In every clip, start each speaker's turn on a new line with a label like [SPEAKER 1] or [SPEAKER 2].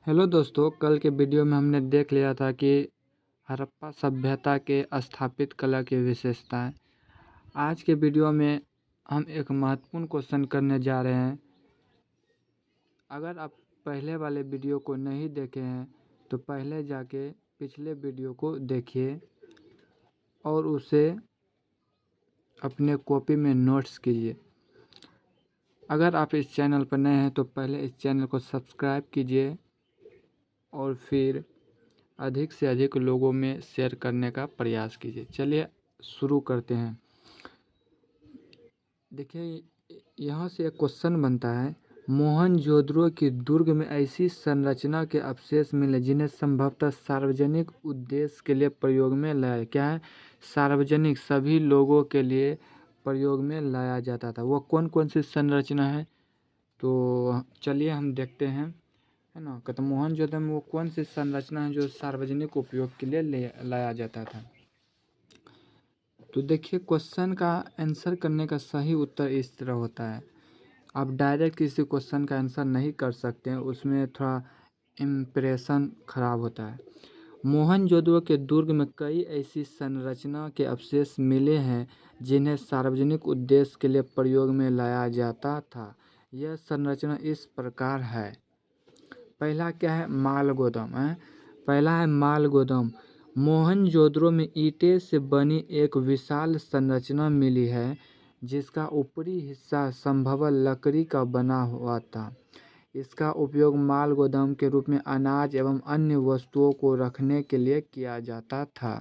[SPEAKER 1] Hello दोस्तों, कल के वीडियो में हमने देख लिया था कि हड़प्पा सभ्यता के स्थापित कला की विशेषताएं। आज के वीडियो में हम एक महत्वपूर्ण क्वेश्चन करने जा रहे हैं। अगर आप पहले वाले वीडियो को नहीं देखे हैं तो पहले जाके पिछले वीडियो को देखिए और उसे अपने कॉपी में नोट्स कीजिए। अगर आप इस चैनल पर नए हैं तो पहले इस चैनल को सब्सक्राइब कीजिए और फिर अधिक से अधिक लोगों में शेयर करने का प्रयास कीजिए। चलिए शुरू करते हैं। देखिए, यहाँ से एक क्वेश्चन बनता है, मोहनजोदड़ो की दुर्ग में ऐसी संरचना के अवशेष मिले जिन्हें संभवतः सार्वजनिक उद्देश्य के लिए प्रयोग में लाया। क्या है? सार्वजनिक, सभी लोगों के लिए प्रयोग में लाया जाता था। वो कौन कौन सी संरचना है? तो चलिए हम देखते हैं, है ना। कहते मोहनजोदड़ो में वो कौन सी संरचना है जो सार्वजनिक उपयोग के लिए लाया जाता था। तो देखिए, क्वेश्चन का आंसर करने का सही उत्तर इस तरह होता है। आप डायरेक्ट किसी क्वेश्चन का आंसर नहीं कर सकते हैं, उसमें थोड़ा इम्प्रेशन खराब होता है। मोहनजोदड़ो के दुर्ग में कई ऐसी संरचना के अवशेष मिले हैं जिन्हें सार्वजनिक उद्देश्य के लिए प्रयोग में लाया जाता था। यह संरचना इस प्रकार है। पहला क्या है? माल गोदाम है। पहला है माल गोदाम। मोहनजोदड़ो में ईंटें से बनी एक विशाल संरचना मिली है जिसका ऊपरी हिस्सा संभवतः लकड़ी का बना हुआ था। इसका उपयोग माल गोदाम के रूप में अनाज एवं अन्य वस्तुओं को रखने के लिए किया जाता था।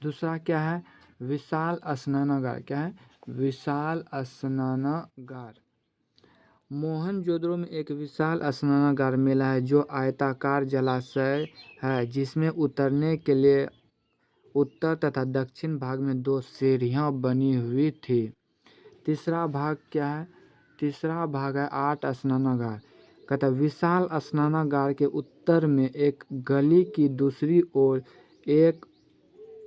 [SPEAKER 1] दूसरा क्या है? विशाल स्नानागार। क्या है? विशाल स्नानागार। मोहनजोदड़ो में एक विशाल स्नानागार मिला है जो आयताकार जलाशय है जिसमें उतरने के लिए उत्तर तथा दक्षिण भाग में 2 सीढ़ियां बनी हुई थी। तीसरा भाग क्या है? तीसरा भाग है 8 स्नानागार। कहता विशाल स्नानागार के उत्तर में एक गली की दूसरी ओर एक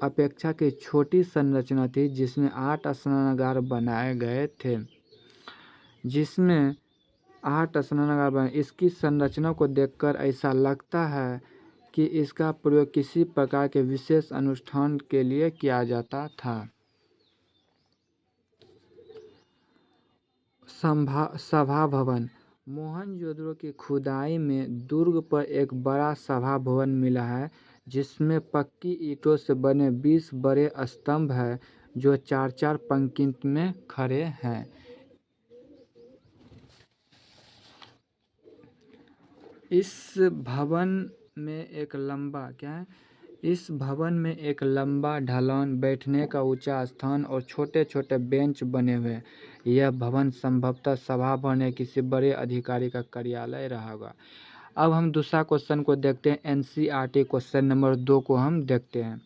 [SPEAKER 1] अपेक्षाकृत छोटी संरचना थी जिसमें 8 स्नानागार बनाए गए थे। जिसमें 8 स्नानागार बने। इसकी संरचना को देखकर ऐसा लगता है कि इसका प्रयोग किसी प्रकार के विशेष अनुष्ठान के लिए किया जाता था। सभा भवन। मोहनजोदड़ो की खुदाई में दुर्ग पर एक बड़ा सभा भवन मिला है जिसमें पक्की ईंटों से बने 20 बड़े स्तंभ हैं जो 4-4 पंक्ति में खड़े हैं। इस भवन में एक लंबा क्या है? इस भवन में एक लंबा ढलान, बैठने का ऊंचा स्थान और छोटे छोटे बेंच बने हुए हैं। यह भवन संभवतः सभा भवन या किसी बड़े अधिकारी का कार्यालय रहा होगा। अब हम दूसरा क्वेश्चन को देखते हैं। एनसीईआरटी क्वेश्चन नंबर 2 को हम देखते हैं।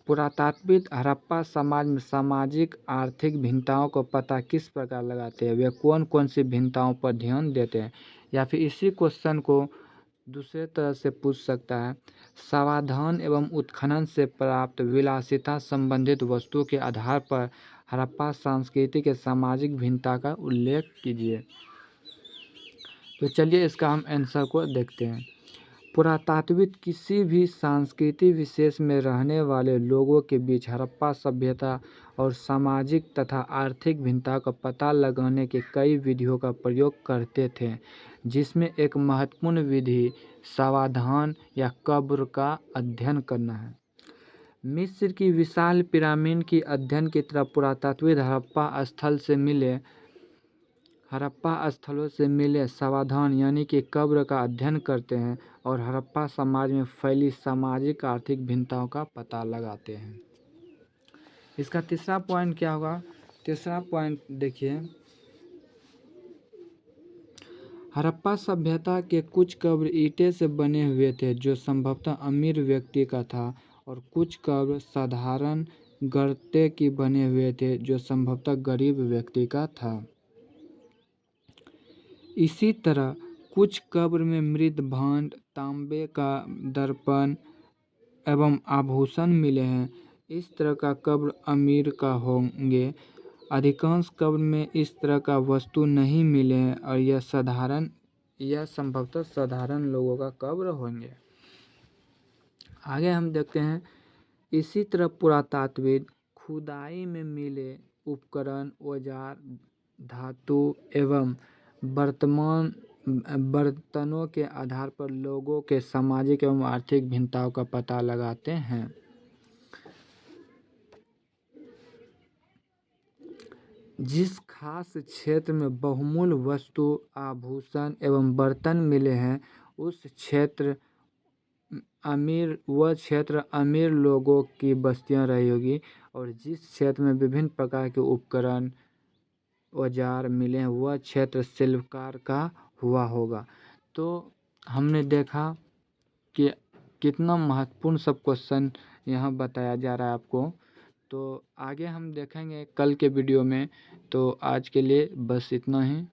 [SPEAKER 1] पुरातात्विक हड़प्पा समाज में सामाजिक आर्थिक भिन्नताओं को पता किस प्रकार लगाते हैं? वे कौन कौन सी भिन्नताओं पर ध्यान देते हैं? या फिर इसी क्वेश्चन को दूसरे तरह से पूछ सकता है, समाधान एवं उत्खनन से प्राप्त विलासिता संबंधित वस्तुओं के आधार पर हड़प्पा संस्कृति के सामाजिक भिन्नता का उल्लेख कीजिए। तो चलिए इसका हम आंसर को देखते हैं। पुरातात्विक किसी भी संस्कृति विशेष में रहने वाले लोगों के बीच हड़प्पा सभ्यता और सामाजिक तथा आर्थिक भिन्नता का पता लगाने के कई विधियों का प्रयोग करते थे, जिसमें एक महत्वपूर्ण विधि समाधान या कब्र का अध्ययन करना है। मिस्र की विशाल पिरामिड की अध्ययन की तरफ पुरातात्विक हड़प्पा स्थलों से मिले समाधान यानी कि कब्र का अध्ययन करते हैं और हड़प्पा समाज में फैली सामाजिक आर्थिक भिन्नताओं का पता लगाते हैं। इसका तीसरा पॉइंट क्या होगा? तीसरा पॉइंट देखिए, हड़प्पा सभ्यता के कुछ कब्र ईंटें से बने हुए थे जो संभवतः अमीर व्यक्ति का था और कुछ कब्र साधारण गर्ते की बने हुए थे जो संभवतः गरीब व्यक्ति का था। इसी तरह कुछ कब्र में मृत भांड, तांबे का दर्पण एवं आभूषण मिले हैं। इस तरह का कब्र अमीर का होंगे। अधिकांश कब्र में इस तरह का वस्तु नहीं मिले हैं और यह साधारण यह संभवतः साधारण लोगों का कब्र होंगे। आगे हम देखते हैं, इसी तरह पुरातात्विक खुदाई में मिले उपकरण, औजार, धातु एवं बर्तनों के आधार पर लोगों के सामाजिक एवं आर्थिक भिन्नताओं का पता लगाते हैं। जिस खास क्षेत्र में बहुमूल्य वस्तु, आभूषण एवं बर्तन मिले हैं, वह क्षेत्र अमीर लोगों की बस्तियां रही होगी, और जिस क्षेत्र में विभिन्न प्रकार के उपकरण, औजार मिले हैं, वह क्षेत्र शिल्पकार का हुआ होगा। तो हमने देखा कि कितना महत्वपूर्ण सब क्वेश्चन यहाँ बताया जा रहा है आपको। तो आगे हम देखेंगे कल के वीडियो में। तो आज के लिए बस इतना ही।